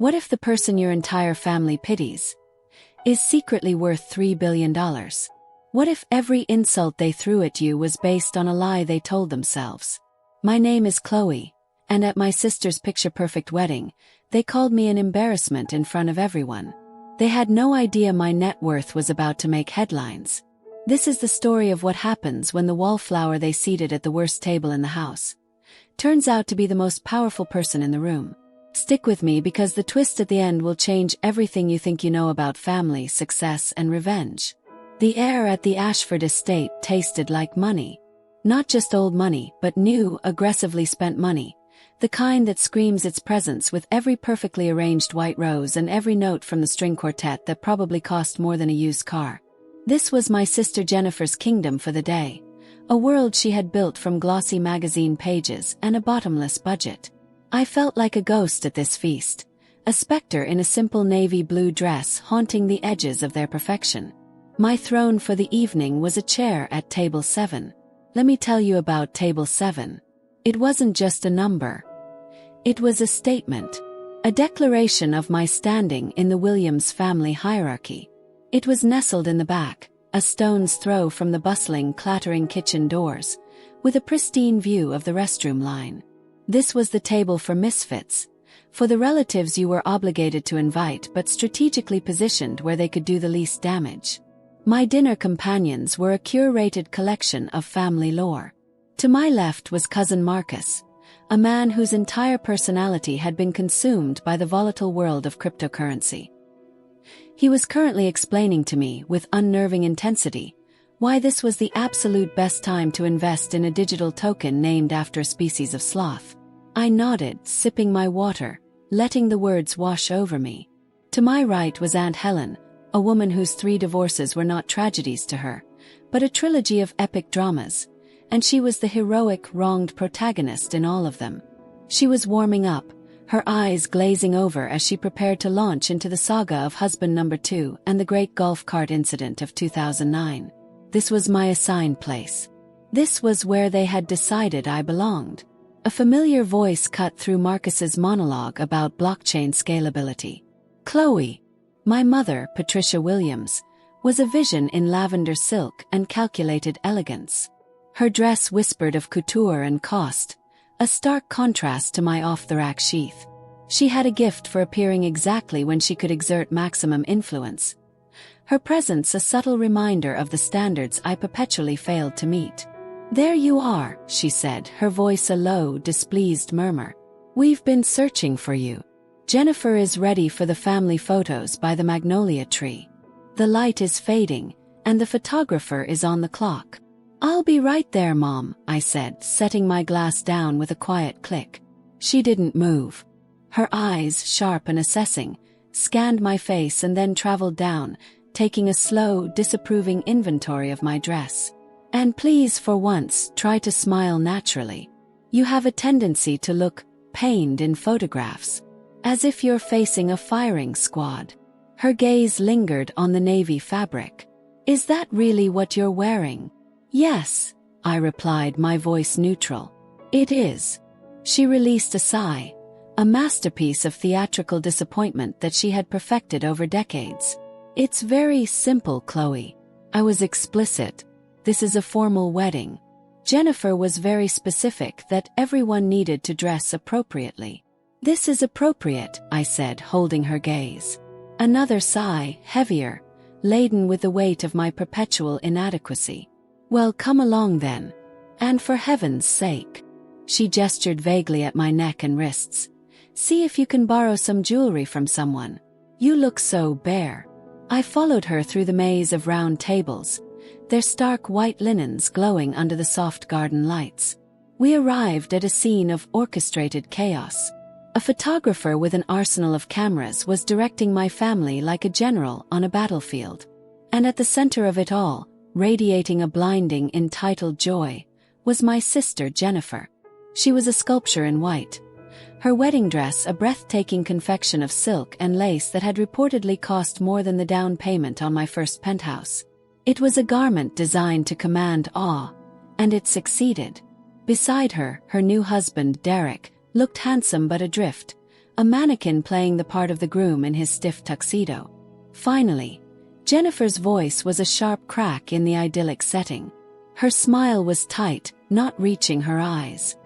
What if the person your entire family pities is secretly worth $3 billion? What if every insult they threw at you was based on a lie they told themselves? My name is Chloe, and at my sister's picture-perfect wedding, they called me an embarrassment in front of everyone. They had no idea my net worth was about to make headlines. This is the story of what happens when the wallflower they seated at the worst table in the house turns out to be the most powerful person in the room. Stick with me because the twist at the end will change everything you think you know about family, success, and revenge. The air at the Ashford estate tasted like money. Not just old money, but new, aggressively spent money. The kind that screams its presence with every perfectly arranged white rose and every note from the string quartet that probably cost more than a used car. This was my sister Jennifer's kingdom for the day. A world she had built from glossy magazine pages and a bottomless budget. I felt like a ghost at this feast, a specter in a simple navy blue dress haunting the edges of their perfection. My throne for the evening was a chair at table 7. Let me tell you about table 7. It wasn't just a number. It was a statement, a declaration of my standing in the Williams family hierarchy. It was nestled in the back, a stone's throw from the bustling, clattering kitchen doors, with a pristine view of the restroom line. This was the table for misfits, for the relatives you were obligated to invite but strategically positioned where they could do the least damage. My dinner companions were a curated collection of family lore. To my left was cousin Marcus, a man whose entire personality had been consumed by the volatile world of cryptocurrency. He was currently explaining to me, with unnerving intensity, why this was the absolute best time to invest in a digital token named after a species of sloth. I nodded, sipping my water, letting the words wash over me. To my right was Aunt Helen, a woman whose 3 divorces were not tragedies to her, but a trilogy of epic dramas, and she was the heroic, wronged protagonist in all of them. She was warming up, her eyes glazing over as she prepared to launch into the saga of husband number 2 and the great golf cart incident of 2009. This was my assigned place. This was where they had decided I belonged. A familiar voice cut through Marcus's monologue about blockchain scalability. Chloe, my mother, Patricia Williams, was a vision in lavender silk and calculated elegance. Her dress whispered of couture and cost, a stark contrast to my off-the-rack sheath. She had a gift for appearing exactly when she could exert maximum influence. Her presence a subtle reminder of the standards I perpetually failed to meet. "There you are," she said, her voice a low, displeased murmur. "We've been searching for you. Jennifer is ready for the family photos by the magnolia tree. The light is fading, and the photographer is on the clock." "I'll be right there, Mom," I said, setting my glass down with a quiet click. She didn't move. Her eyes, sharp and assessing, scanned my face and then traveled down, taking a slow, disapproving inventory of my dress. "And please, for once, try to smile naturally. You have a tendency to look pained in photographs, as if you're facing a firing squad." Her gaze lingered on the navy fabric. "Is that really what you're wearing?" "Yes," I replied, my voice neutral. "It is." She released a sigh, a masterpiece of theatrical disappointment that she had perfected over decades. "It's very simple, Chloe." I was explicit. "This is a formal wedding." Jennifer was very specific that everyone needed to dress appropriately. "This is appropriate," I said, holding her gaze. Another sigh, heavier, laden with the weight of my perpetual inadequacy. "Well, come along then. And for heaven's sake." She gestured vaguely at my neck and wrists. "See if you can borrow some jewelry from someone. You look so bare." I followed her through the maze of round tables, their stark white linens glowing under the soft garden lights. We arrived at a scene of orchestrated chaos. A photographer with an arsenal of cameras was directing my family like a general on a battlefield. And at the center of it all, radiating a blinding, entitled joy, was my sister Jennifer. She was a sculpture in white. Her wedding dress a breathtaking confection of silk and lace that had reportedly cost more than the down payment on my first penthouse. It was a garment designed to command awe, and it succeeded. Beside her, her new husband, Derek, looked handsome but adrift, a mannequin playing the part of the groom in his stiff tuxedo. Finally, Jennifer's voice was a sharp crack in the idyllic setting. Her smile was tight, not reaching her eyes.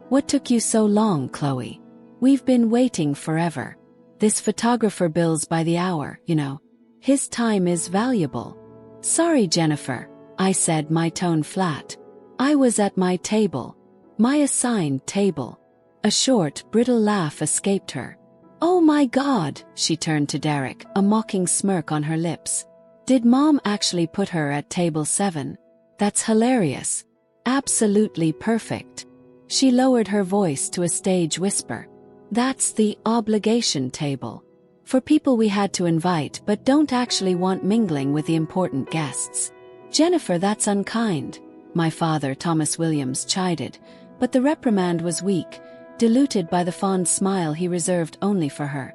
"What took you so long, Chloe? We've been waiting forever. This photographer bills by the hour, you know. His time is valuable." "Sorry, Jennifer," I said, my tone flat. "I was at my table. My assigned table." A short, brittle laugh escaped her. "Oh my God," she turned to Derek, a mocking smirk on her lips. "Did Mom actually put her at table 7? That's hilarious. Absolutely perfect." She lowered her voice to a stage whisper. "That's the obligation table. For people we had to invite but don't actually want mingling with the important guests." "Jennifer, that's unkind," my father, Thomas Williams, chided, but the reprimand was weak, diluted by the fond smile he reserved only for her.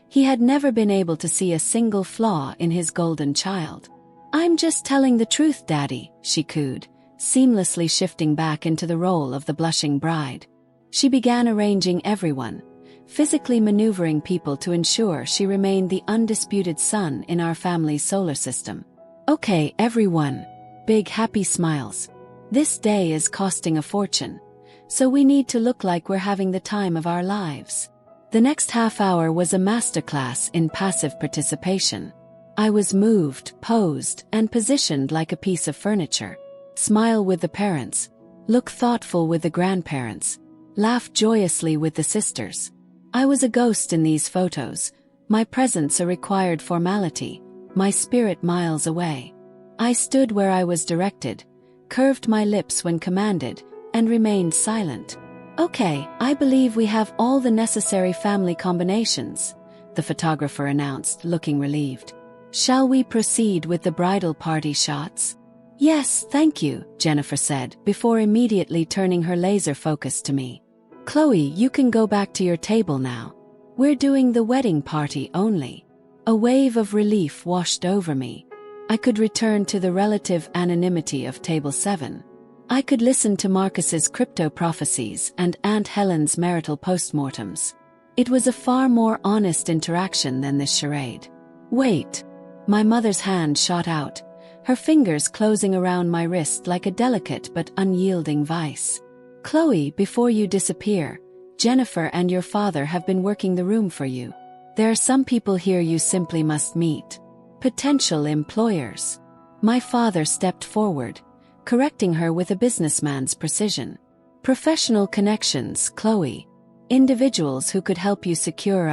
He had never been able to see a single flaw in his golden child. "I'm just telling the truth, Daddy," she cooed, seamlessly shifting back into the role of the blushing bride. She began arranging everyone, physically maneuvering people to ensure she remained the undisputed sun in our family's solar system. "Okay, everyone." Big happy smiles. "This day is costing a fortune, so we need to look like we're having the time of our lives." The next half hour was a masterclass in passive participation. I was moved, posed, and positioned like a piece of furniture. Smile with the parents, look thoughtful with the grandparents, laugh joyously with the sisters. I was a ghost in these photos, my presence a required formality, my spirit miles away. I stood where I was directed, curved my lips when commanded, and remained silent. "Okay, I believe we have all the necessary family combinations," the photographer announced, looking relieved. "Shall we proceed with the bridal party shots?" "Yes, thank you," Jennifer said, before immediately turning her laser focus to me. "Chloe, you can go back to your table now. We're doing the wedding party only." A wave of relief washed over me. I could return to the relative anonymity of table 7. I could listen to Marcus's crypto prophecies and Aunt Helen's marital postmortems. It was a far more honest interaction than this charade. "Wait." My mother's hand shot out, her fingers closing around my wrist like a delicate but unyielding vice. "Chloe, before you disappear, Jennifer and your father have been working the room for you. There are some people here you simply must meet. Potential employers." My father stepped forward, correcting her with a businessman's precision. "Professional connections, Chloe. Individuals who could help you secure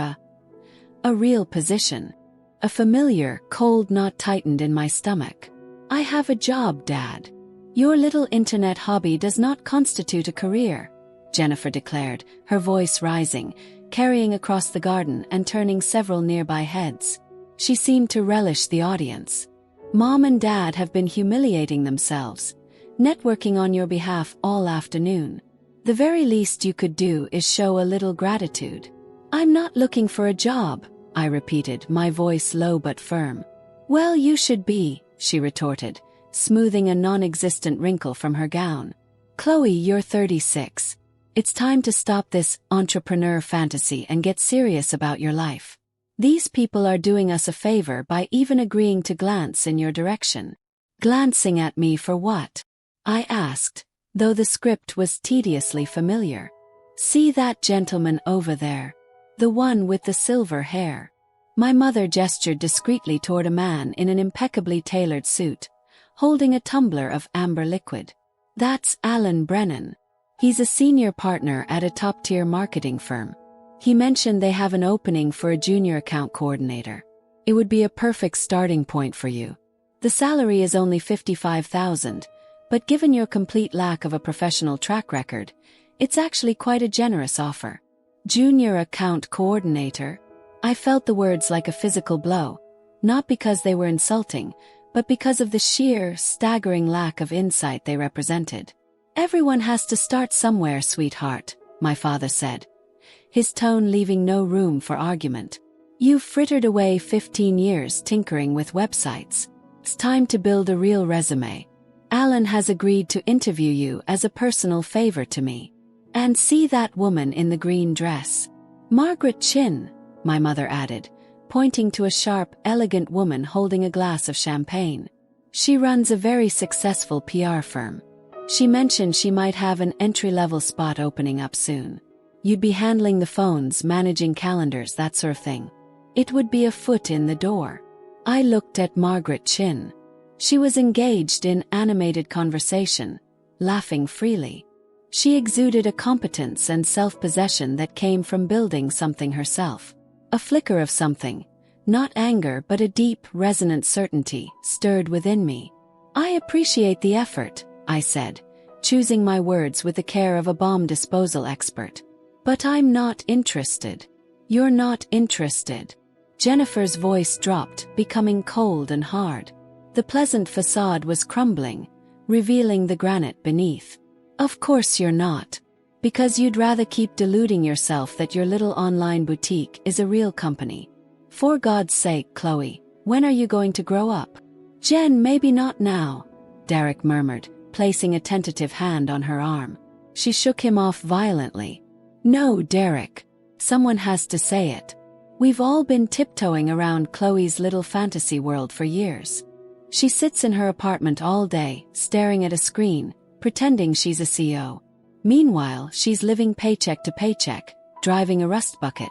a real position." A familiar, cold knot tightened in my stomach. "I have a job, Dad. Your little internet hobby does not constitute a career," Jennifer declared, her voice rising, carrying across the garden and turning several nearby heads. She seemed to relish the audience. "Mom and Dad have been humiliating themselves, networking on your behalf all afternoon. The very least you could do is show a little gratitude." "I'm not looking for a job," I repeated, my voice low but firm. "Well, you should be," she retorted, smoothing a non-existent wrinkle from her gown. "Chloe, you're 36. It's time to stop this entrepreneur fantasy and get serious about your life. These people are doing us a favor by even agreeing to glance in your direction." "Glancing at me for what?" I asked, though the script was tediously familiar. "See that gentleman over there? The one with the silver hair." My mother gestured discreetly toward a man in an impeccably tailored suit, holding a tumbler of amber liquid. "That's Alan Brennan. He's a senior partner at a top-tier marketing firm. He mentioned they have an opening for a junior account coordinator. It would be a perfect starting point for you. The salary is only $55,000, but given your complete lack of a professional track record, it's actually quite a generous offer." Junior account coordinator? I felt the words like a physical blow, not because they were insulting, but because of the sheer, staggering lack of insight they represented. "Everyone has to start somewhere, sweetheart," my father said, his tone leaving no room for argument. "You've frittered away 15 years tinkering with websites. It's time to build a real resume. Alan has agreed to interview you as a personal favor to me. And see that woman in the green dress? Margaret Chen, my mother added, pointing to a sharp, elegant woman holding a glass of champagne. She runs a very successful PR firm. She mentioned she might have an entry-level spot opening up soon. You'd be handling the phones, managing calendars, that sort of thing. It would be a foot in the door. I looked at Margaret Chen. She was engaged in animated conversation, laughing freely. She exuded a competence and self-possession that came from building something herself. A flicker of something, not anger but a deep, resonant certainty, stirred within me. I appreciate the effort, I said, choosing my words with the care of a bomb disposal expert. But I'm not interested. You're not interested. Jennifer's voice dropped, becoming cold and hard. The pleasant facade was crumbling, revealing the granite beneath. Of course you're not. Because you'd rather keep deluding yourself that your little online boutique is a real company. For God's sake, Chloe, when are you going to grow up? Jen, maybe not now, Derek murmured, placing a tentative hand on her arm. She shook him off violently. No, Derek. Someone has to say it. We've all been tiptoeing around Chloe's little fantasy world for years. She sits in her apartment all day, staring at a screen, pretending she's a CEO. Meanwhile, she's living paycheck to paycheck, driving a rust bucket,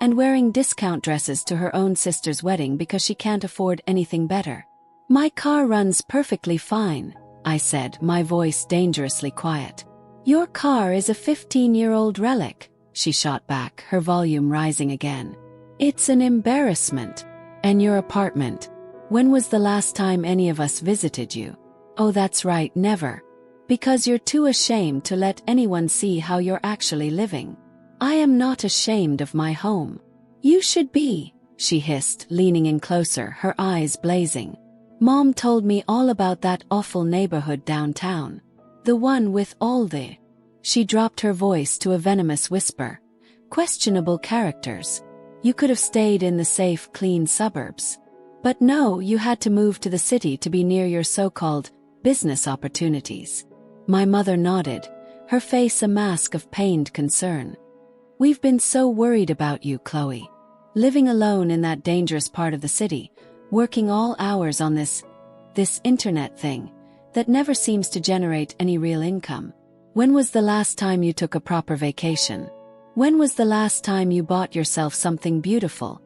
and wearing discount dresses to her own sister's wedding because she can't afford anything better. My car runs perfectly fine, I said, my voice dangerously quiet. Your car is a 15-year-old relic, she shot back, her volume rising again. It's an embarrassment. And your apartment? When was the last time any of us visited you? Oh, that's right, never. Because you're too ashamed to let anyone see how you're actually living. I am not ashamed of my home. You should be, she hissed, leaning in closer, her eyes blazing. Mom told me all about that awful neighborhood downtown. The one with all the... She dropped her voice to a venomous whisper. Questionable characters. You could have stayed in the safe, clean suburbs. But no, you had to move to the city to be near your so-called business opportunities. My mother nodded, her face a mask of pained concern. We've been so worried about you, Chloe. Living alone in that dangerous part of the city, working all hours on this internet thing that never seems to generate any real income. When was the last time you took a proper vacation? When was the last time you bought yourself something beautiful,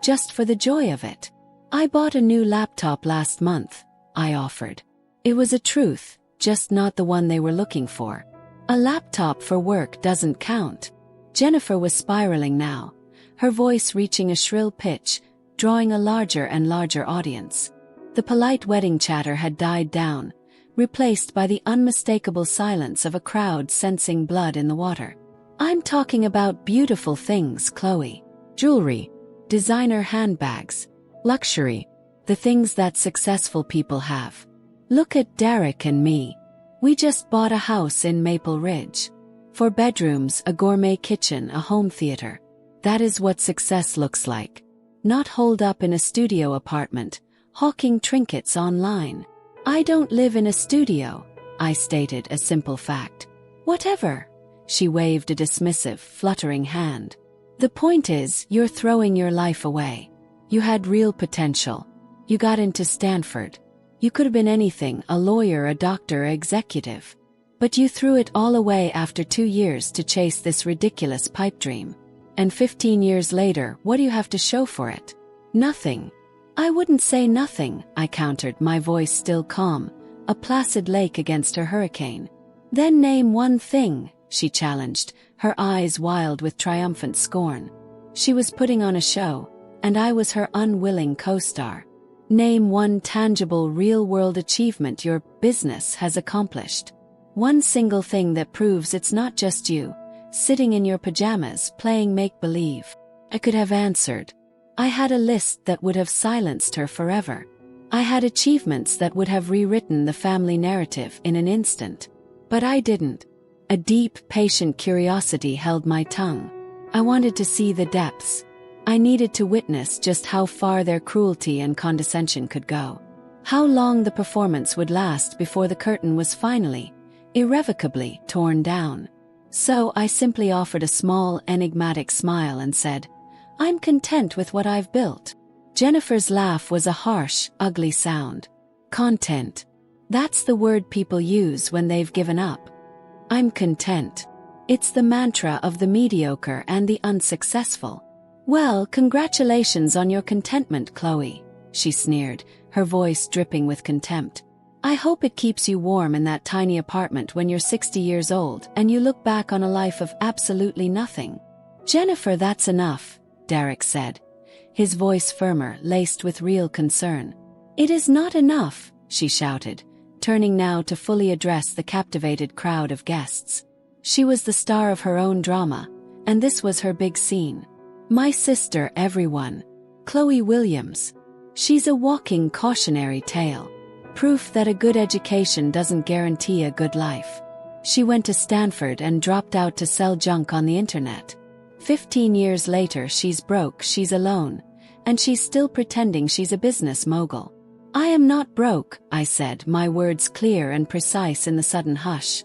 just for the joy of it? I bought a new laptop last month, I offered. It was a truth, just not the one they were looking for. A laptop for work doesn't count. Jennifer was spiraling now, her voice reaching a shrill pitch, drawing a larger and larger audience. The polite wedding chatter had died down, replaced by the unmistakable silence of a crowd sensing blood in the water. I'm talking about beautiful things, Chloe. Jewelry, designer handbags, luxury, the things that successful people have. Look at Derek and me. We just bought a house in Maple Ridge. 4 bedrooms, a gourmet kitchen, a home theater. That is what success looks like. Not holed up in a studio apartment, hawking trinkets online. I don't live in a studio, I stated a simple fact. Whatever. She waved a dismissive, fluttering hand. The point is, you're throwing your life away. You had real potential. You got into Stanford. You could have been anything, a lawyer, a doctor, an executive. But you threw it all away after 2 years to chase this ridiculous pipe dream. And 15 years later, what do you have to show for it? Nothing. I wouldn't say nothing, I countered, my voice still calm, a placid lake against her hurricane. Then name one thing, she challenged, her eyes wild with triumphant scorn. She was putting on a show, and I was her unwilling co-star. Name one tangible, real-world achievement your business has accomplished. One single thing that proves it's not just you, sitting in your pajamas playing make-believe. I could have answered. I had a list that would have silenced her forever. I had achievements that would have rewritten the family narrative in an instant. But I didn't. A deep, patient curiosity held my tongue. I wanted to see the depths. I needed to witness just how far their cruelty and condescension could go. How long the performance would last before the curtain was finally, irrevocably, torn down. So I simply offered a small, enigmatic smile and said, "I'm content with what I've built." Jennifer's laugh was a harsh, ugly sound. Content. That's the word people use when they've given up. I'm content. It's the mantra of the mediocre and the unsuccessful. "Well, congratulations on your contentment, Chloe," she sneered, her voice dripping with contempt. "I hope it keeps you warm in that tiny apartment when you're 60 years old and you look back on a life of absolutely nothing." "Jennifer, that's enough," Derek said, his voice firmer, laced with real concern. "It is not enough," she shouted, turning now to fully address the captivated crowd of guests. She was the star of her own drama, and this was her big scene. "My sister, everyone. Chloe Williams. She's a walking cautionary tale. Proof that a good education doesn't guarantee a good life. She went to Stanford and dropped out to sell junk on the internet. 15 years later she's broke, she's alone, and she's still pretending she's a business mogul." "I am not broke," I said, my words clear and precise in the sudden hush.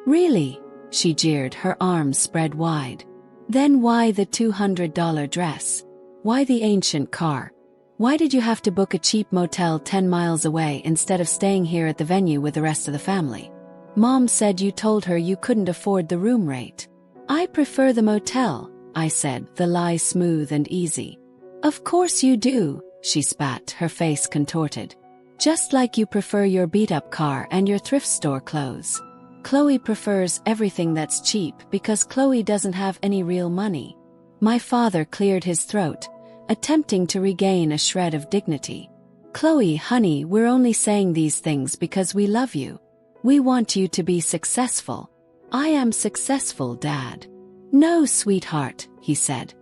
"Really?" she jeered, her arms spread wide. "Then why the $200 dress? Why the ancient car? Why did you have to book a cheap motel 10 miles away instead of staying here at the venue with the rest of the family? Mom said you told her you couldn't afford the room rate." "I prefer the motel," I said, the lie smooth and easy. "Of course you do," she spat, her face contorted. "Just like you prefer your beat-up car and your thrift store clothes. Chloe prefers everything that's cheap because Chloe doesn't have any real money." My father cleared his throat, attempting to regain a shred of dignity. "Chloe, honey, we're only saying these things because we love you. We want you to be successful." "I am successful, Dad." "No, sweetheart," he said,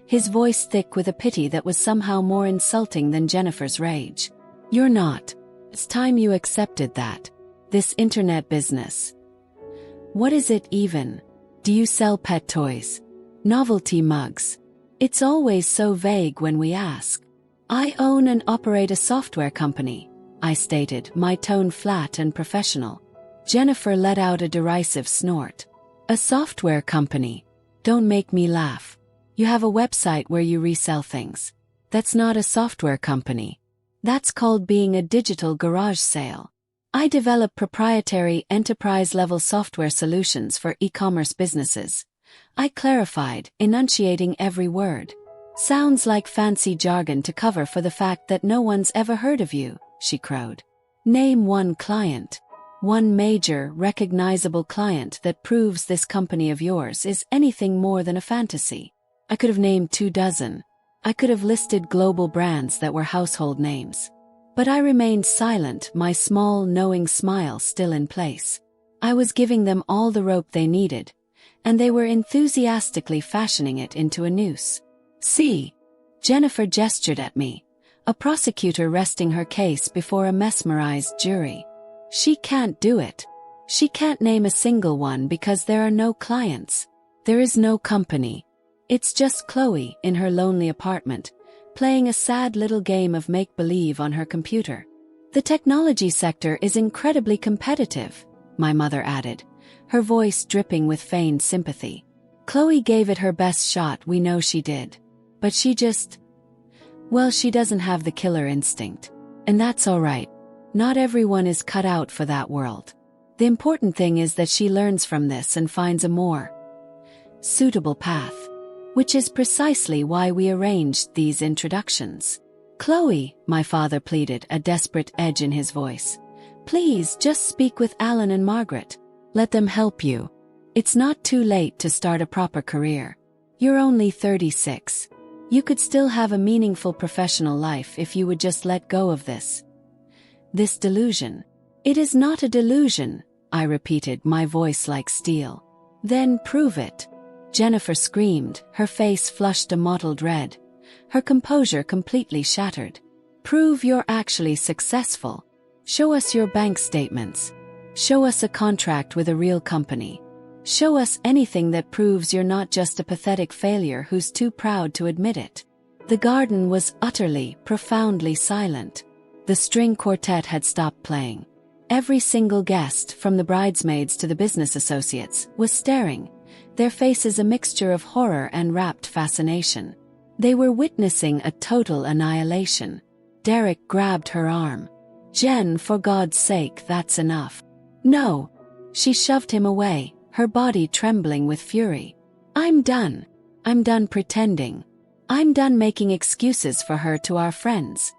his voice thick with a pity that was somehow more insulting than Jennifer's rage. "You're not. It's time you accepted that. This internet business. What is it even? Do you sell pet toys? Novelty mugs? It's always so vague when we ask." "I own and operate a software company," I stated, my tone flat and professional. Jennifer let out a derisive snort. "A software company? Don't make me laugh. You have a website where you resell things. That's not a software company. That's called being a digital garage sale. I develop proprietary enterprise-level software solutions for e-commerce businesses," I clarified, enunciating every word. "Sounds like fancy jargon to cover for the fact that no one's ever heard of you," she crowed. "Name one client. One major, recognizable client that proves this company of yours is anything more than a fantasy." I could have named 24. I could have listed global brands that were household names. But I remained silent, my small, knowing smile still in place. I was giving them all the rope they needed, and they were enthusiastically fashioning it into a noose. "See?" Jennifer gestured at me, a prosecutor resting her case before a mesmerized jury. "She can't do it. She can't name a single one because there are no clients. There is no company. It's just Chloe in her lonely apartment, playing a sad little game of make-believe on her computer. The technology sector is incredibly competitive," my mother added, her voice dripping with feigned sympathy. "Chloe gave it her best shot, we know she did. But she doesn't have the killer instinct. And that's all right. Not everyone is cut out for that world. The important thing is that she learns from this and finds a more suitable path. Which is precisely why we arranged these introductions." "Chloe," my father pleaded, a desperate edge in his voice. "Please just speak with Alan and Margaret. Let them help you. It's not too late to start a proper career. You're only 36. You could still have a meaningful professional life if you would just let go of this delusion." "It is not a delusion," I repeated, my voice like steel. "Then prove it." Jennifer screamed, her face flushed a mottled red, her composure completely shattered. "Prove you're actually successful. Show us your bank statements. Show us a contract with a real company. Show us anything that proves you're not just a pathetic failure who's too proud to admit it." The garden was utterly, profoundly silent. The string quartet had stopped playing. Every single guest, from the bridesmaids to the business associates, was staring, their faces a mixture of horror and rapt fascination. They were witnessing a total annihilation. Derek grabbed her arm. "Jen, for God's sake, that's enough." "No." She shoved him away, her body trembling with fury. "I'm done. I'm done pretending. I'm done making excuses for her to our friends.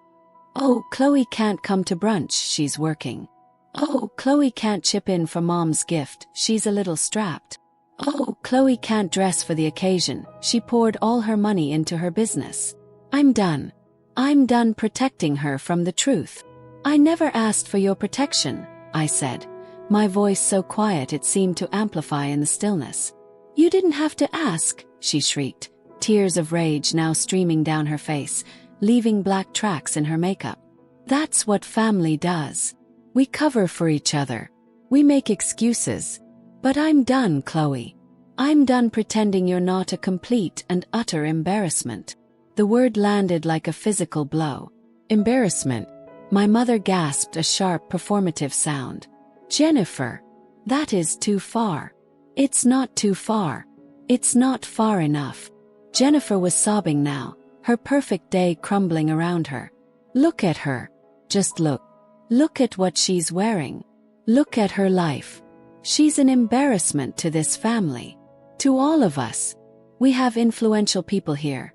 Oh, Chloe can't come to brunch, she's working. Oh, Chloe can't chip in for Mom's gift, she's a little strapped. Oh, Chloe can't dress for the occasion, she poured all her money into her business. I'm done. I'm done protecting her from the truth." "I never asked for your protection," I said, my voice so quiet it seemed to amplify in the stillness. "You didn't have to ask," she shrieked, tears of rage now streaming down her face, leaving black tracks in her makeup. "That's what family does. We cover for each other. We make excuses. But I'm done, Chloe. I'm done pretending you're not a complete and utter embarrassment." The word landed like a physical blow. Embarrassment. My mother gasped a sharp performative sound. "Jennifer, that is too far. It's not too far. It's not far enough." Jennifer was sobbing now, her perfect day crumbling around her. "Look at her. Just look. Look at what she's wearing. Look at her life. She's an embarrassment to this family. To all of us. We have influential people here.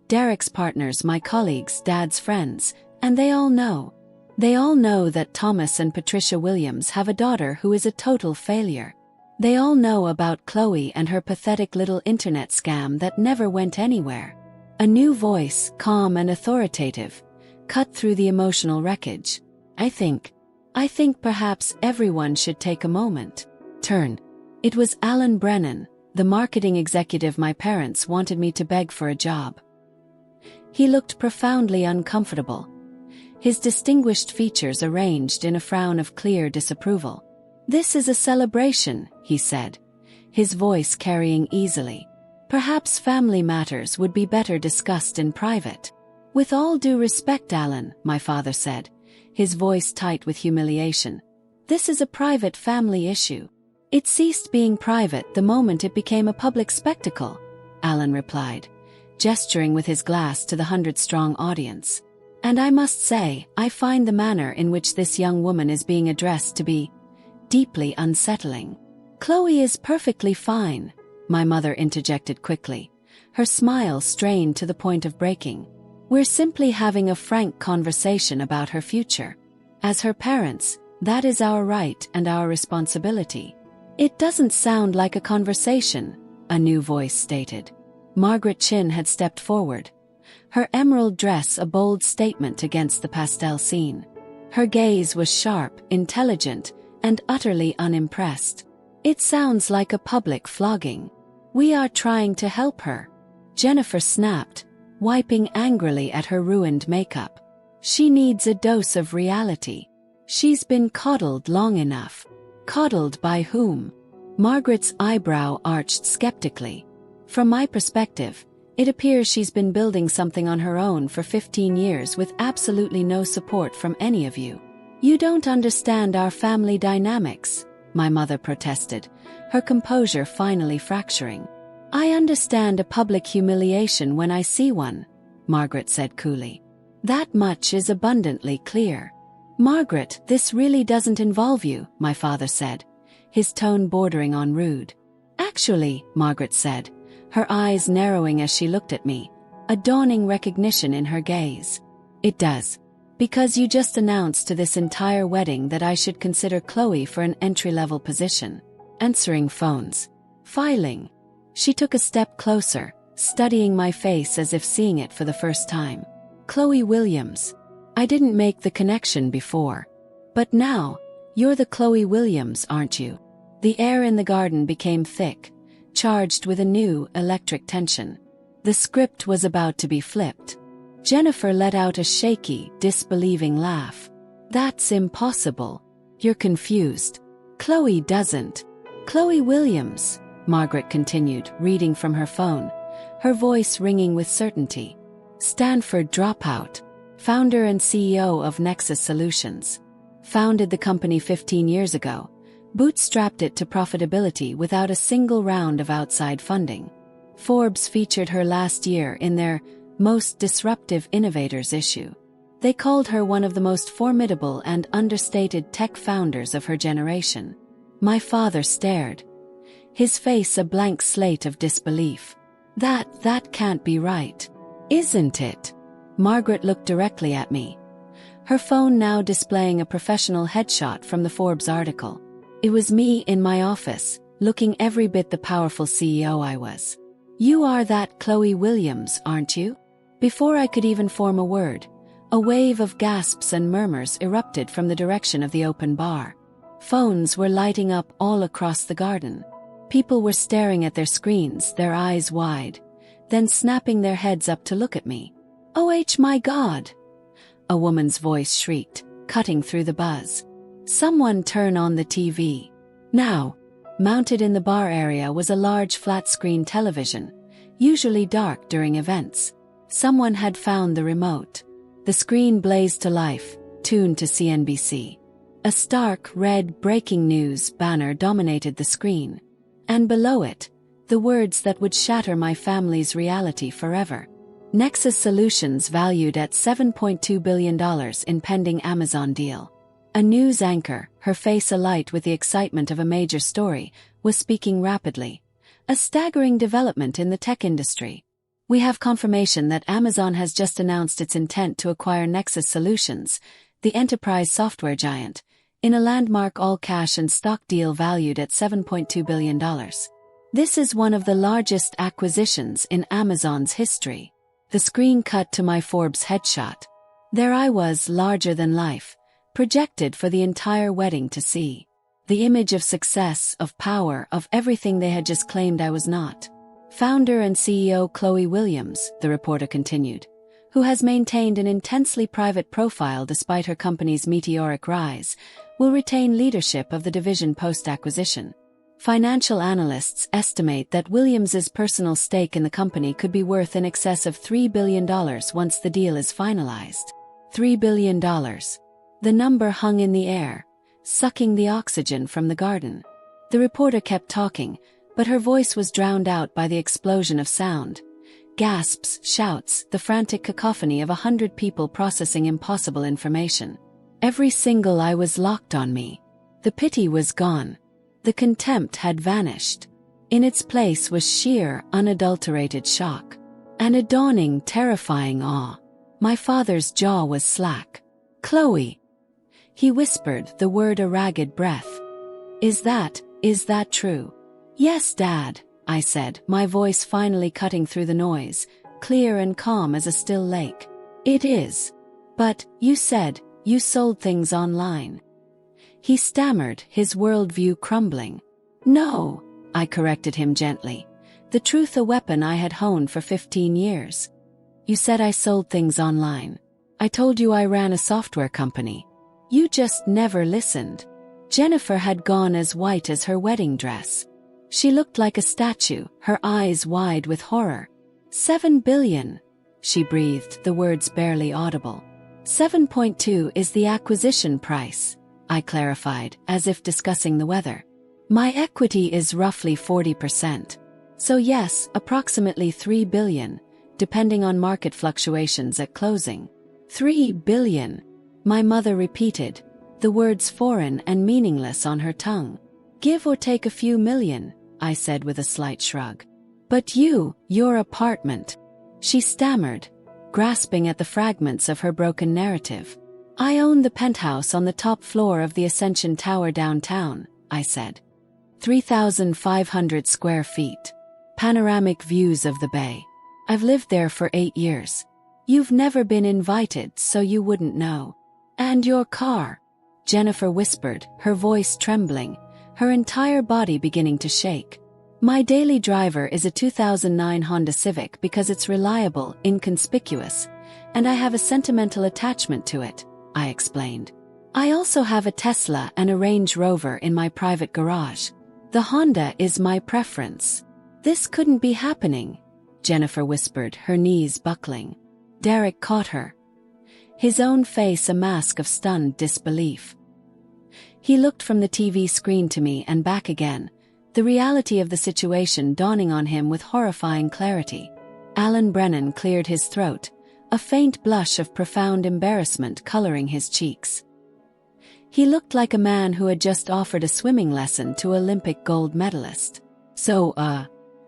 Derek's partners, my colleagues, Dad's friends, and they all know. They all know that Thomas and Patricia Williams have a daughter who is a total failure. They all know about Chloe and her pathetic little internet scam that never went anywhere." A new voice, calm and authoritative, cut through the emotional wreckage. I think perhaps everyone should take a moment. Turn. It was Alan Brennan, the marketing executive my parents wanted me to beg for a job. He looked profoundly uncomfortable, his distinguished features arranged in a frown of clear disapproval. "This is a celebration," he said, his voice carrying easily. "Perhaps family matters would be better discussed in private." "With all due respect, Alan," my father said, his voice tight with humiliation. "This is a private family issue." "It ceased being private the moment it became a public spectacle," Alan replied, gesturing with his glass to the 100-strong audience. "And I must say, I find the manner in which this young woman is being addressed to be deeply unsettling." "Chloe is perfectly fine," my mother interjected quickly, her smile strained to the point of breaking. "We're simply having a frank conversation about her future. As her parents, that is our right and our responsibility." "It doesn't sound like a conversation," a new voice stated. Margaret Chin had stepped forward, her emerald dress a bold statement against the pastel scene. Her gaze was sharp, intelligent, and utterly unimpressed. "It sounds like a public flogging. We are trying to help her," Jennifer snapped, wiping angrily at her ruined makeup. "She needs a dose of reality. She's been coddled long enough." "Coddled by whom?" Margaret's eyebrow arched skeptically. "From my perspective, it appears she's been building something on her own for 15 years with absolutely no support from any of you." "You don't understand our family dynamics," my mother protested, her composure finally fracturing. "I understand a public humiliation when I see one," Margaret said coolly. "That much is abundantly clear." "Margaret, this really doesn't involve you," my father said, his tone bordering on rude. "Actually," Margaret said, her eyes narrowing as she looked at me, a dawning recognition in her gaze. "It does. Because you just announced to this entire wedding that I should consider Chloe for an entry-level position. Answering phones. Filing." She took a step closer, studying my face as if seeing it for the first time. "Chloe Williams. I didn't make the connection before. But now, you're the Chloe Williams, aren't you?" The air in the garden became thick, charged with a new, electric tension. The script was about to be flipped. Jennifer let out a shaky, disbelieving laugh. "That's impossible. You're confused. Chloe doesn't." "Chloe Williams," Margaret continued, reading from her phone, her voice ringing with certainty. "Stanford dropout. founder and CEO of Nexus Solutions. Founded the company 15 years ago, bootstrapped it to profitability without a single round of outside funding. Forbes featured her last year in their Most Disruptive Innovators issue. They called her one of the most formidable and understated tech founders of her generation. My father stared, his face a blank slate of disbelief. That can't be right. Isn't it? Margaret looked directly at me, her phone now displaying a professional headshot from the Forbes article. It was me in my office, looking every bit the powerful CEO I was. You are that Chloe Williams, aren't you? Before I could even form a word, a wave of gasps and murmurs erupted from the direction of the open bar. Phones were lighting up all across the garden. People were staring at their screens, their eyes wide, then snapping their heads up to look at me. "Oh my God!" a woman's voice shrieked, cutting through the buzz. "Someone turn on the TV. Now!" Mounted in the bar area was a large flat-screen television, usually dark during events. Someone had found the remote. The screen blazed to life, tuned to CNBC. A stark, red breaking news banner dominated the screen. And below it, the words that would shatter my family's reality forever. Nexus Solutions valued at $7.2 billion in pending Amazon deal. A news anchor, her face alight with the excitement of a major story, was speaking rapidly. A staggering development in the tech industry. "We have confirmation that Amazon has just announced its intent to acquire Nexus Solutions, the enterprise software giant, in a landmark all-cash and stock deal valued at $7.2 billion. This is one of the largest acquisitions in Amazon's history." The screen cut to my Forbes headshot. There I was, larger than life, projected for the entire wedding to see. The image of success, of power, of everything they had just claimed I was not. "Founder and CEO Chloe Williams," the reporter continued, "who has maintained an intensely private profile despite her company's meteoric rise, will retain leadership of the division post-acquisition. Financial analysts estimate that Williams's personal stake in the company could be worth in excess of $3 billion once the deal is finalized." $3 billion. The number hung in the air, sucking the oxygen from the garden. The reporter kept talking, but her voice was drowned out by the explosion of sound. Gasps, shouts, the frantic cacophony of 100 people processing impossible information. Every single eye was locked on me. The pity was gone. The contempt had vanished. In its place was sheer, unadulterated shock. And a dawning, terrifying awe. My father's jaw was slack. "Chloe," he whispered, the word a ragged breath. Is that true?" "Yes, Dad," I said, my voice finally cutting through the noise, clear and calm as a still lake. "It is. But, you said, you sold things online." He stammered, his worldview crumbling. "No," I corrected him gently, the truth a weapon I had honed for 15 years. "You said I sold things online. I told you I ran a software company. You just never listened." Jennifer had gone as white as her wedding dress. She looked like a statue, her eyes wide with horror. $7 billion, she breathed, the words barely audible. 7.2 is the acquisition price, I clarified, as if discussing the weather. My equity is roughly 40%. So yes, approximately $3 billion, depending on market fluctuations at closing. $3 billion, my mother repeated, the words foreign and meaningless on her tongue. Give or take a few million, I said with a slight shrug. But your apartment, she stammered, grasping at the fragments of her broken narrative. I own the penthouse on the top floor of the Ascension Tower downtown, I said. 3,500 square feet. Panoramic views of the bay. I've lived there for 8 years. You've never been invited, so you wouldn't know. And your car, Jennifer whispered, her voice trembling, her entire body beginning to shake. My daily driver is a 2009 Honda Civic because it's reliable, inconspicuous, and I have a sentimental attachment to it, I explained. I also have a Tesla and a Range Rover in my private garage. The Honda is my preference. This couldn't be happening, Jennifer whispered, her knees buckling. Derek caught her. his own face a mask of stunned disbelief. He looked from the TV screen to me and back again, the reality of the situation dawning on him with horrifying clarity. Alan Brennan cleared his throat, a faint blush of profound embarrassment coloring his cheeks. He looked like a man who had just offered a swimming lesson to Olympic gold medalist. So,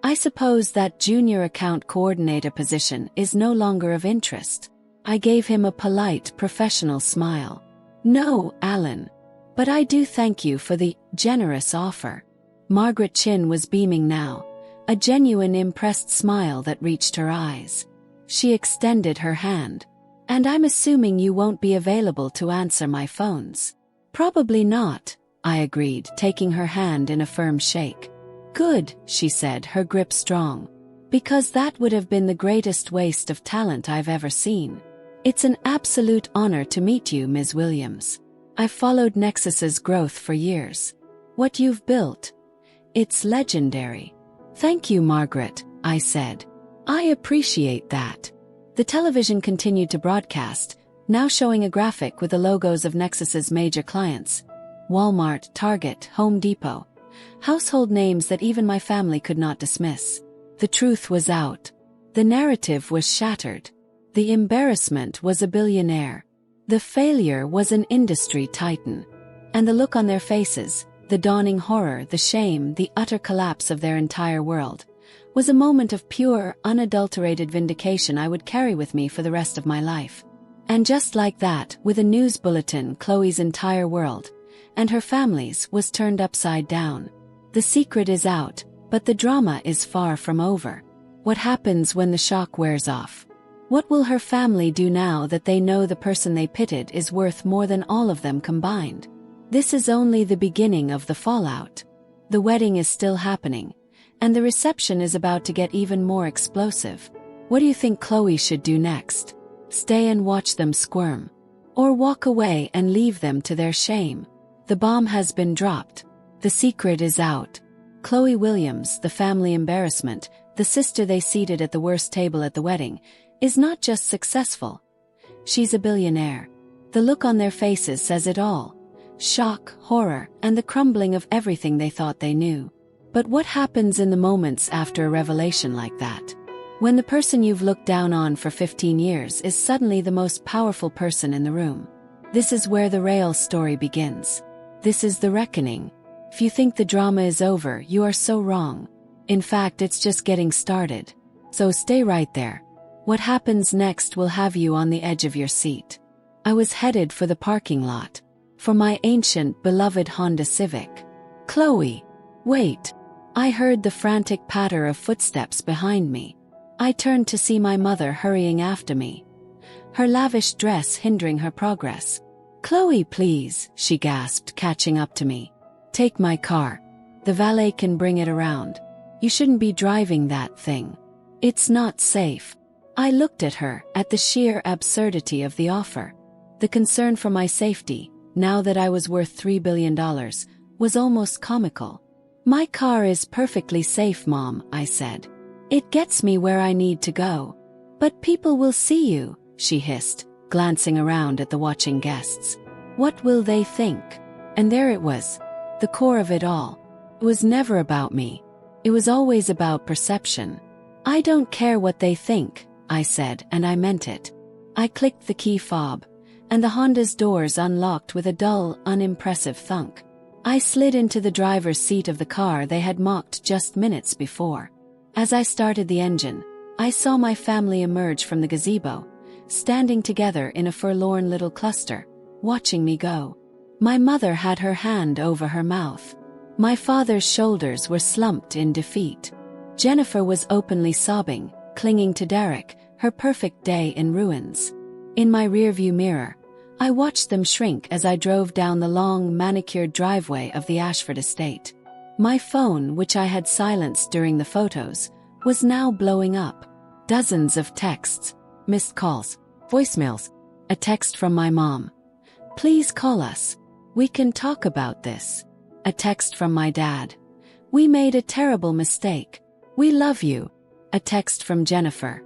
I suppose that junior account coordinator position is no longer of interest. I gave him a polite, professional smile. No, Alan. But I do thank you for the generous offer. Margaret Chin was beaming now, a genuine impressed smile that reached her eyes. She extended her hand. And I'm assuming you won't be available to answer my phones. Probably not, I agreed, taking her hand in a firm shake. Good, she said, her grip strong. Because that would have been the greatest waste of talent I've ever seen. It's an absolute honor to meet you, Ms. Williams. I've followed Nexus's growth for years. What you've built, it's legendary. Thank you, Margaret, I said. I appreciate that. The television continued to broadcast, now showing a graphic with the logos of Nexus's major clients. Walmart, Target, Home Depot. Household names that even my family could not dismiss. The truth was out. The narrative was shattered. The embarrassment was a billionaire. The failure was an industry titan. And the look on their faces, the dawning horror, the shame, the utter collapse of their entire world, was a moment of pure, unadulterated vindication I would carry with me for the rest of my life. And just like that, with a news bulletin, Chloe's entire world, and her family's, was turned upside down. The secret is out, but the drama is far from over. What happens when the shock wears off? What will her family do now that they know the person they pitted is worth more than all of them combined? This is only the beginning of the fallout. The wedding is still happening, and the reception is about to get even more explosive. What do you think Chloe should do next? Stay and watch them squirm? Or walk away and leave them to their shame? The bomb has been dropped. The secret is out. Chloe Williams, the family embarrassment, the sister they seated at the worst table at the wedding, is not just successful. She's a billionaire. The look on their faces says it all. Shock, horror, and the crumbling of everything they thought they knew. But what happens in the moments after a revelation like that? When the person you've looked down on for 15 years is suddenly the most powerful person in the room. This is where the real story begins. This is the reckoning. If you think the drama is over, you are so wrong. In fact, it's just getting started. So stay right there. What happens next will have you on the edge of your seat. I was headed for the parking lot. For my ancient, beloved Honda Civic. Chloe! Wait! I heard the frantic patter of footsteps behind me. I turned to see my mother hurrying after me. Her lavish dress hindering her progress. Chloe, please, she gasped, catching up to me. Take my car. The valet can bring it around. You shouldn't be driving that thing. It's not safe. I looked at her, at the sheer absurdity of the offer. The concern for my safety, now that I was worth $3 billion, was almost comical. My car is perfectly safe, Mom, I said. It gets me where I need to go. But people will see you, she hissed, glancing around at the watching guests. What will they think? And there it was, the core of it all. It was never about me. It was always about perception. I don't care what they think, I said, and I meant it. I clicked the key fob, and the Honda's doors unlocked with a dull, unimpressive thunk. I slid into the driver's seat of the car they had mocked just minutes before. As I started the engine, I saw my family emerge from the gazebo, standing together in a forlorn little cluster, watching me go. My mother had her hand over her mouth. My father's shoulders were slumped in defeat. Jennifer was openly sobbing, clinging to Derek, her perfect day in ruins. In my rearview mirror, I watched them shrink as I drove down the long, manicured driveway of the Ashford estate. My phone, which I had silenced during the photos, was now blowing up. Dozens of texts, missed calls, voicemails, a text from my mom. Please call us. We can talk about this. A text from my dad. We made a terrible mistake. We love you. A text from Jennifer.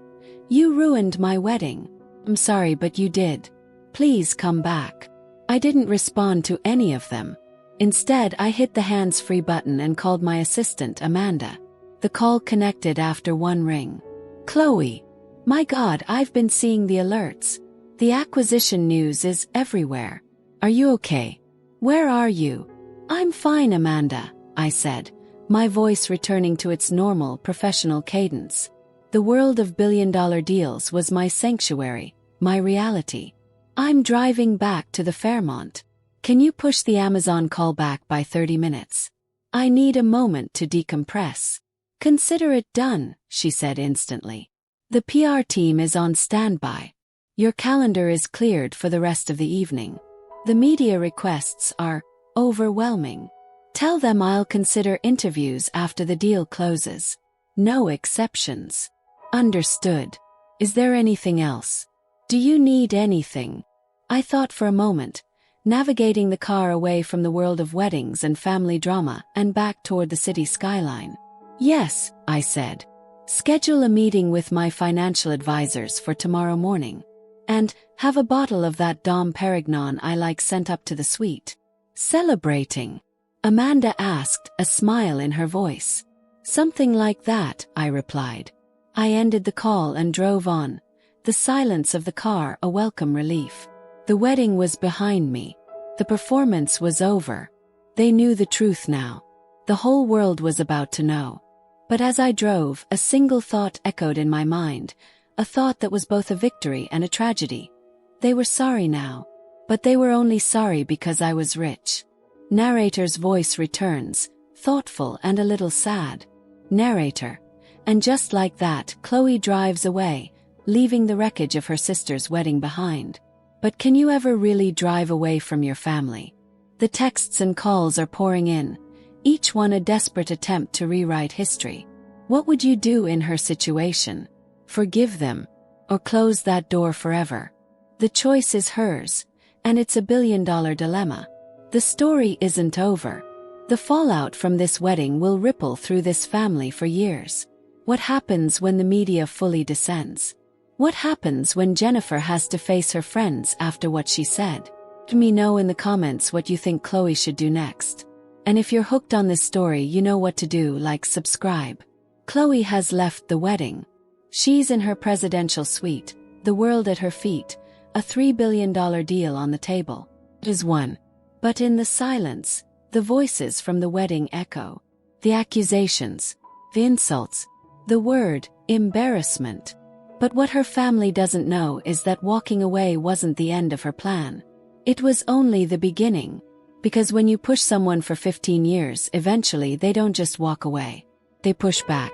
You ruined my wedding. I'm sorry, but you did. Please come back. I didn't respond to any of them. Instead, I hit the hands-free button and called my assistant, Amanda. The call connected after one ring. Chloe. My God, I've been seeing the alerts. The acquisition news is everywhere. Are you okay? Where are you? I'm fine, Amanda, I said, my voice returning to its normal professional cadence. The world of billion-dollar deals was my sanctuary, my reality. I'm driving back to the Fairmont. Can you push the Amazon call back by 30 minutes? I need a moment to decompress. Consider it done, she said instantly. The PR team is on standby. Your calendar is cleared for the rest of the evening. The media requests are overwhelming. Tell them I'll consider interviews after the deal closes. No exceptions. Understood. Is there anything else? Do you need anything? I thought for a moment, navigating the car away from the world of weddings and family drama and back toward the city skyline. Yes, I said. Schedule a meeting with my financial advisors for tomorrow morning. And have a bottle of that Dom Perignon I like sent up to the suite. Celebrating? Amanda asked, a smile in her voice. Something like that, I replied. I ended the call and drove on, the silence of the car a welcome relief. The wedding was behind me. The performance was over. They knew the truth now. The whole world was about to know. But as I drove, a single thought echoed in my mind, a thought that was both a victory and a tragedy. They were sorry now, but they were only sorry because I was rich. Narrator's voice returns, thoughtful and a little sad. Narrator. And just like that, Chloe drives away, leaving the wreckage of her sister's wedding behind. But can you ever really drive away from your family? The texts and calls are pouring in, each one a desperate attempt to rewrite history. What would you do in her situation? Forgive them, or close that door forever? The choice is hers, and it's a billion-dollar dilemma. The story isn't over. The fallout from this wedding will ripple through this family for years. What happens when the media fully descends? What happens when Jennifer has to face her friends after what she said? Let me know in the comments what you think Chloe should do next. And if you're hooked on this story, you know what to do, like, subscribe. Chloe has left the wedding. She's in her presidential suite, the world at her feet, a $3 billion deal on the table. It is one. But in the silence, the voices from the wedding echo. The accusations, the insults, the word, embarrassment. But what her family doesn't know is that walking away wasn't the end of her plan. It was only the beginning. Because when you push someone for 15 years, eventually they don't just walk away. They push back.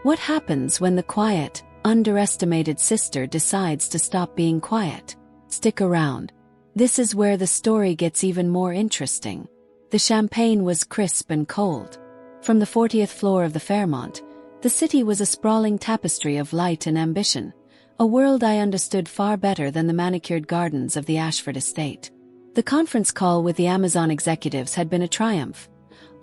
What happens when the quiet, underestimated sister decides to stop being quiet? Stick around. This is where the story gets even more interesting. The champagne was crisp and cold. From the 40th floor of the Fairmont, the city was a sprawling tapestry of light and ambition, a world I understood far better than the manicured gardens of the Ashford estate. The conference call with the Amazon executives had been a triumph.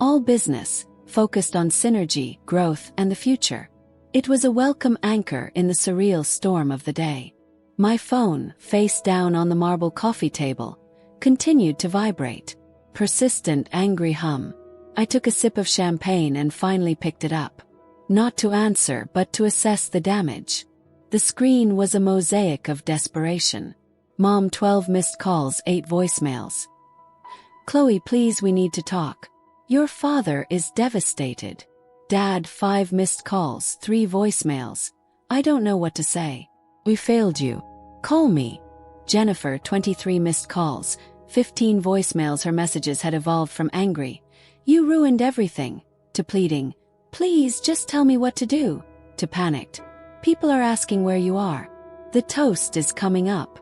All business, focused on synergy, growth, and the future. It was a welcome anchor in the surreal storm of the day. My phone, face down on the marble coffee table, continued to vibrate. Persistent, angry hum. I took a sip of champagne and finally picked it up. Not to answer, but to assess the damage. The screen was a mosaic of desperation. Mom, 12 missed calls, 8 voicemails. Chloe, please, we need to talk. Your father is devastated. Dad, 5 missed calls, 3 voicemails. I don't know what to say. We failed you. Call me. Jennifer, 23 missed calls, 15 voicemails. Her messages had evolved from angry, "You ruined everything," to pleading, "Please just tell me what to do," to panicked, "People are asking where you are. The toast is coming up."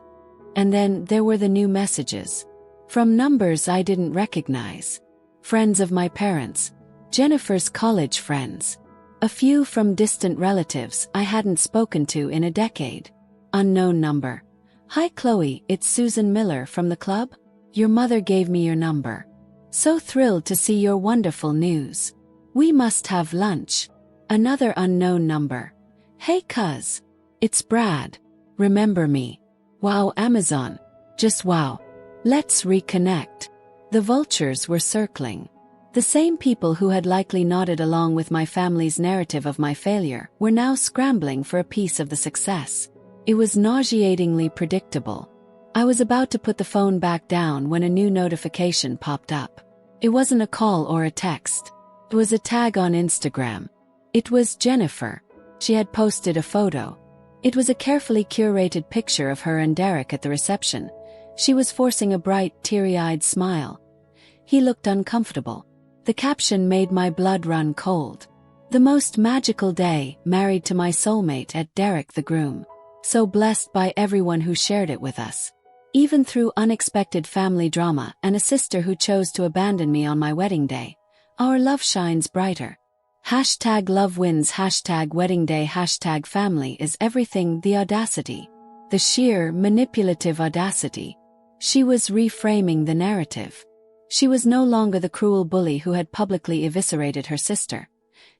And then there were the new messages. From numbers I didn't recognize. Friends of my parents. Jennifer's college friends. A few from distant relatives I hadn't spoken to in a decade. Unknown number. "Hi Chloe, it's Susan Miller from the club. Your mother gave me your number. So thrilled to see your wonderful news. We must have lunch." Another unknown number. "Hey cuz. It's Brad. Remember me? Wow, Amazon. Just wow. Let's reconnect. The vultures were circling. The same people who had likely nodded along with my family's narrative of my failure were now scrambling for a piece of the success. It was nauseatingly predictable. I was about to put the phone back down when a new notification popped up. It wasn't a call or a text. It was a tag on Instagram. It was Jennifer. She had posted a photo. It was a carefully curated picture of her and Derek at the reception. She was forcing a bright, teary-eyed smile. He looked uncomfortable. The caption made my blood run cold. The most magical day, married to my soulmate at Derek the groom. So blessed by everyone who shared it with us. Even through unexpected family drama and a sister who chose to abandon me on my wedding day, our love shines brighter. #love wins, #wedding day, #family is everything, the audacity. The sheer, manipulative audacity. She was reframing the narrative. She was no longer the cruel bully who had publicly eviscerated her sister.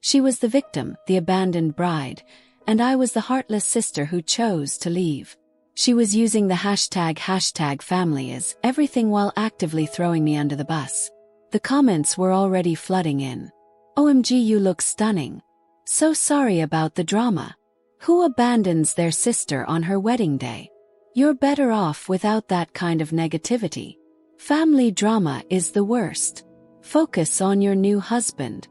She was the victim, the abandoned bride, and I was the heartless sister who chose to leave. She was using the #, family is everything while actively throwing me under the bus. The comments were already flooding in. OMG, you look stunning. So sorry about the drama. Who abandons their sister on her wedding day? You're better off without that kind of negativity. Family drama is the worst. Focus on your new husband.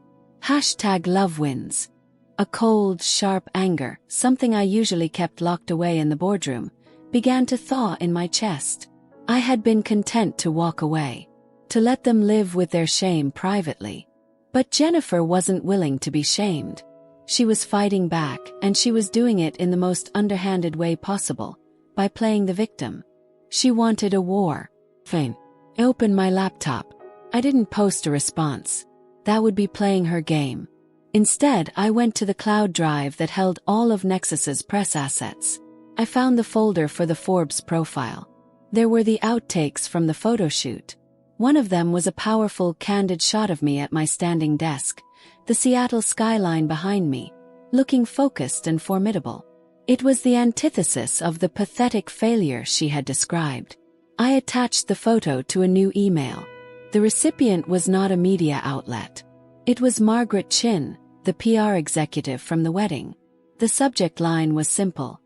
#love wins. A cold, sharp anger, something I usually kept locked away in the boardroom, began to thaw in my chest. I had been content to walk away, to let them live with their shame privately. But Jennifer wasn't willing to be shamed. She was fighting back, and she was doing it in the most underhanded way possible, by playing the victim. She wanted a war. Fine. I opened my laptop. I didn't post a response. That would be playing her game. Instead, I went to the cloud drive that held all of Nexus's press assets. I found the folder for the Forbes profile. There were the outtakes from the photo shoot. One of them was a powerful, candid shot of me at my standing desk, the Seattle skyline behind me, looking focused and formidable. It was the antithesis of the pathetic failure she had described. I attached the photo to a new email. The recipient was not a media outlet. It was Margaret Chin, the PR executive from the wedding. The subject line was simple.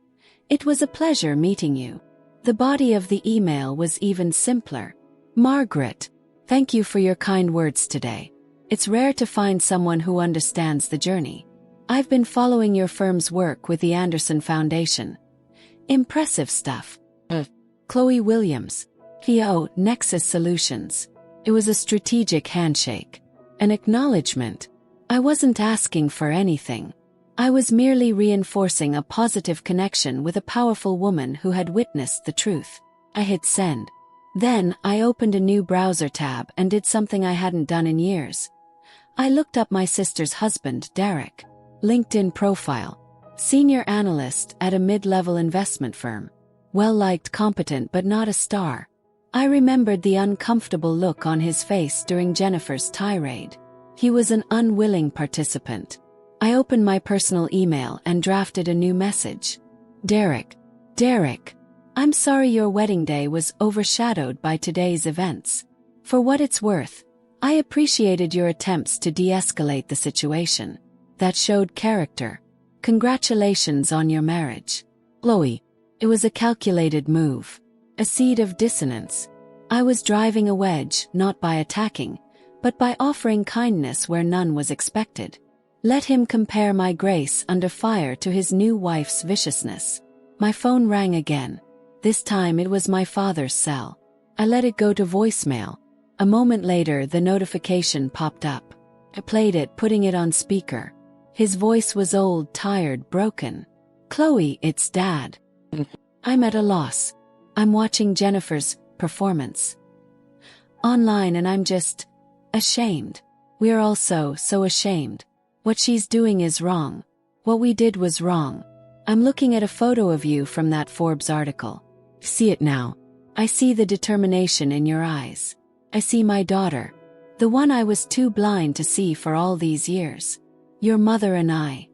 It was a pleasure meeting you. The body of the email was even simpler. Margaret, thank you for your kind words today. It's rare to find someone who understands the journey. I've been following your firm's work with the Anderson Foundation. Impressive stuff. Chloe Williams, PO, Nexus Solutions. It was a strategic handshake. An acknowledgement. I wasn't asking for anything. I was merely reinforcing a positive connection with a powerful woman who had witnessed the truth. I hit send. Then, I opened a new browser tab and did something I hadn't done in years. I looked up my sister's husband, Derek. LinkedIn profile. Senior analyst at a mid-level investment firm. Well-liked, competent, but not a star. I remembered the uncomfortable look on his face during Jennifer's tirade. He was an unwilling participant. I opened my personal email and drafted a new message. Derek, I'm sorry your wedding day was overshadowed by today's events. For what it's worth, I appreciated your attempts to de-escalate the situation. That showed character. Congratulations on your marriage. Chloe. It was a calculated move. A seed of dissonance. I was driving a wedge, not by attacking, but by offering kindness where none was expected. Let him compare my grace under fire to his new wife's viciousness. My phone rang again. This time it was my father's cell. I let it go to voicemail. A moment later, the notification popped up. I played it, putting it on speaker. His voice was old, tired, broken. Chloe, it's Dad. I'm at a loss. I'm watching Jennifer's performance online and I'm just ashamed. We're all so ashamed. What she's doing is wrong. What we did was wrong. I'm looking at a photo of you from that Forbes article. See it now. I see the determination in your eyes. I see my daughter. The one I was too blind to see for all these years. Your mother and I.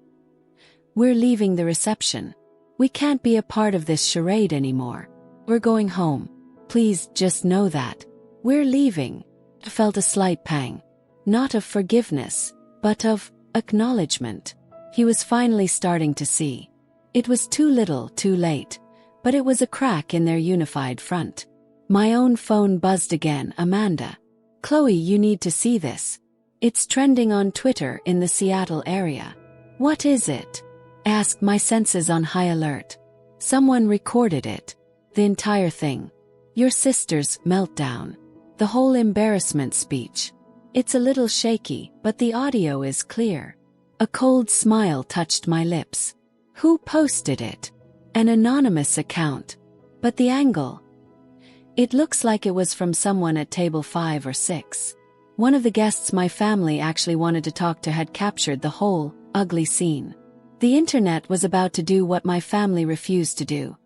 We're leaving the reception. We can't be a part of this charade anymore. We're going home. Please just know that. We're leaving. I felt a slight pang. Not of forgiveness, but of acknowledgement. He was finally starting to see. It was too little, too late, but it was a crack in their unified front. My own phone buzzed again. Amanda. Chloe, you need to see this. It's trending on Twitter in the Seattle area. What is it? I asked, my senses on high alert. Someone recorded it. The entire thing. Your sister's meltdown. The whole embarrassment speech. It's a little shaky, but the audio is clear. A cold smile touched my lips. Who posted it? An anonymous account. But the angle. It looks like it was from someone at table 5 or 6. One of the guests my family actually wanted to talk to had captured the whole ugly scene. The internet was about to do what my family refused to do.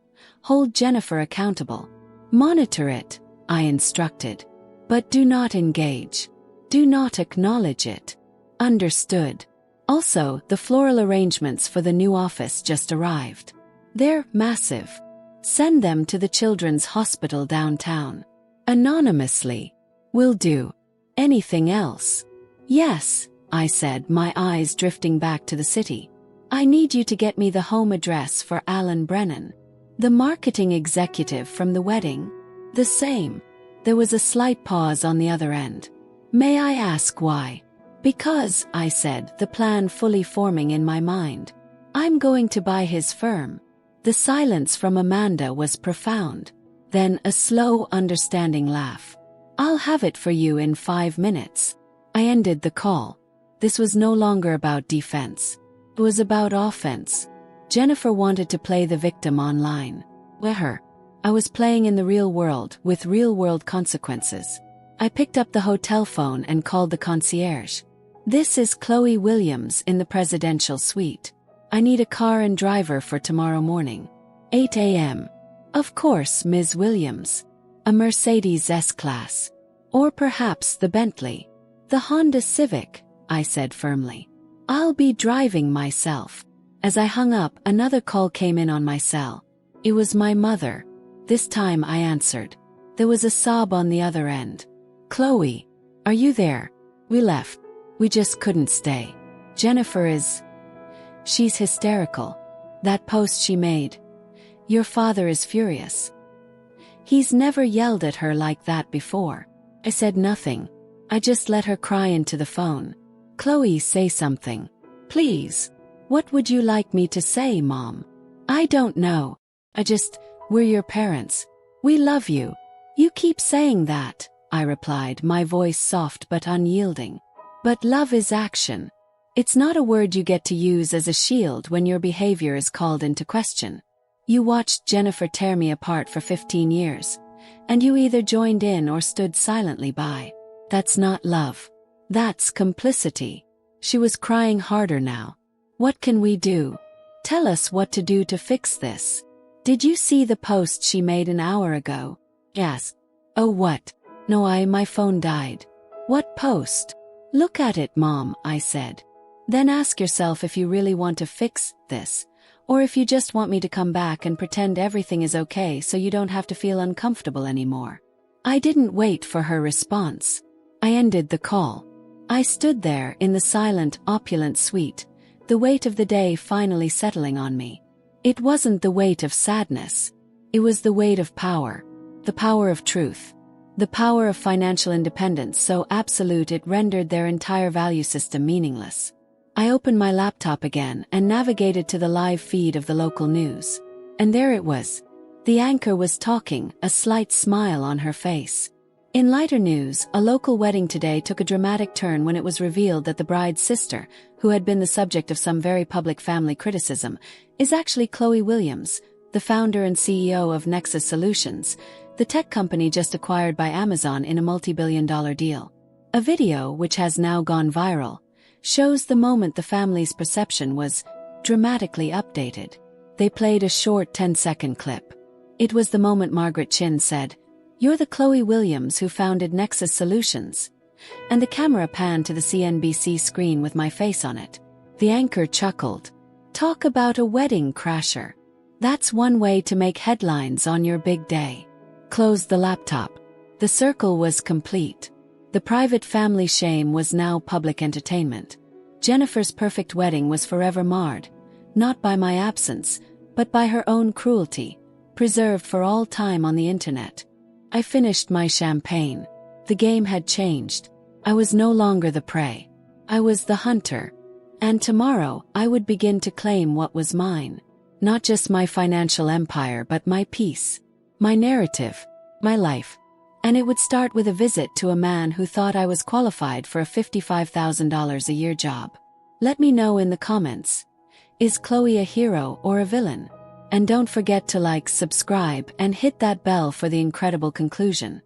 Hold Jennifer accountable. Monitor it, I instructed. But do not engage. Do not acknowledge it. Understood. Also, the floral arrangements for the new office just arrived. They're massive. Send them to the Children's Hospital downtown. Anonymously. Will do. Anything else? Yes, I said, my eyes drifting back to the city. I need you to get me the home address for Alan Brennan. The marketing executive from the wedding? The same. There was a slight pause on the other end. May I ask why? Because, I said, the plan fully forming in my mind. I'm going to buy his firm. The silence from Amanda was profound. Then a slow, understanding laugh. I'll have it for you in 5 minutes. I ended the call. This was no longer about defense. It was about offense. Jennifer wanted to play the victim online. With her. I was playing in the real world, with real-world consequences. I picked up the hotel phone and called the concierge. This is Chloe Williams in the presidential suite. I need a car and driver for tomorrow morning. 8 a.m. Of course, Ms. Williams. A Mercedes S-Class. Or perhaps the Bentley. The Honda Civic, I said firmly. I'll be driving myself. As I hung up, another call came in on my cell. It was my mother. This time I answered. There was a sob on the other end. Chloe, are you there? We left. We just couldn't stay. Jennifer is... She's hysterical. That post she made. Your father is furious. He's never yelled at her like that before. I said nothing. I just let her cry into the phone. Chloe, say something. Please. What would you like me to say, Mom? I don't know. We're your parents. We love you. You keep saying that, I replied, my voice soft but unyielding. But love is action. It's not a word you get to use as a shield when your behavior is called into question. You watched Jennifer tear me apart for 15 years, and you either joined in or stood silently by. That's not love. That's complicity. She was crying harder now. What can we do? Tell us what to do to fix this. Did you see the post she made an hour ago? Yes. Oh, what? No, my phone died. What post? Look at it, Mom, I said. Then ask yourself if you really want to fix this, or if you just want me to come back and pretend everything is okay so you don't have to feel uncomfortable anymore. I didn't wait for her response. I ended the call. I stood there in the silent, opulent suite, the weight of the day finally settling on me. It wasn't the weight of sadness. It was the weight of power. The power of truth. The power of financial independence so absolute it rendered their entire value system meaningless. I opened my laptop again and navigated to the live feed of the local news. And there it was. The anchor was talking, a slight smile on her face. In lighter news, a local wedding today took a dramatic turn when it was revealed that the bride's sister, who had been the subject of some very public family criticism, is actually Chloe Williams, the founder and CEO of Nexus Solutions, the tech company just acquired by Amazon in a multi-billion-dollar deal. A video, which has now gone viral, shows the moment the family's perception was dramatically updated. They played a short 10-second clip. It was the moment Margaret Chin said, "You're the Chloe Williams who founded Nexus Solutions." And the camera panned to the CNBC screen with my face on it. The anchor chuckled. Talk about a wedding crasher. That's one way to make headlines on your big day. Closed the laptop. The circle was complete. The private family shame was now public entertainment. Jennifer's perfect wedding was forever marred, not by my absence, but by her own cruelty, preserved for all time on the internet. I finished my champagne. The game had changed. I was no longer the prey. I was the hunter. And tomorrow, I would begin to claim what was mine. Not just my financial empire, but my peace, my narrative, my life. And it would start with a visit to a man who thought I was qualified for a $55,000 a year job. Let me know in the comments. Is Chloe a hero or a villain? And don't forget to like, subscribe, and hit that bell for the incredible conclusion.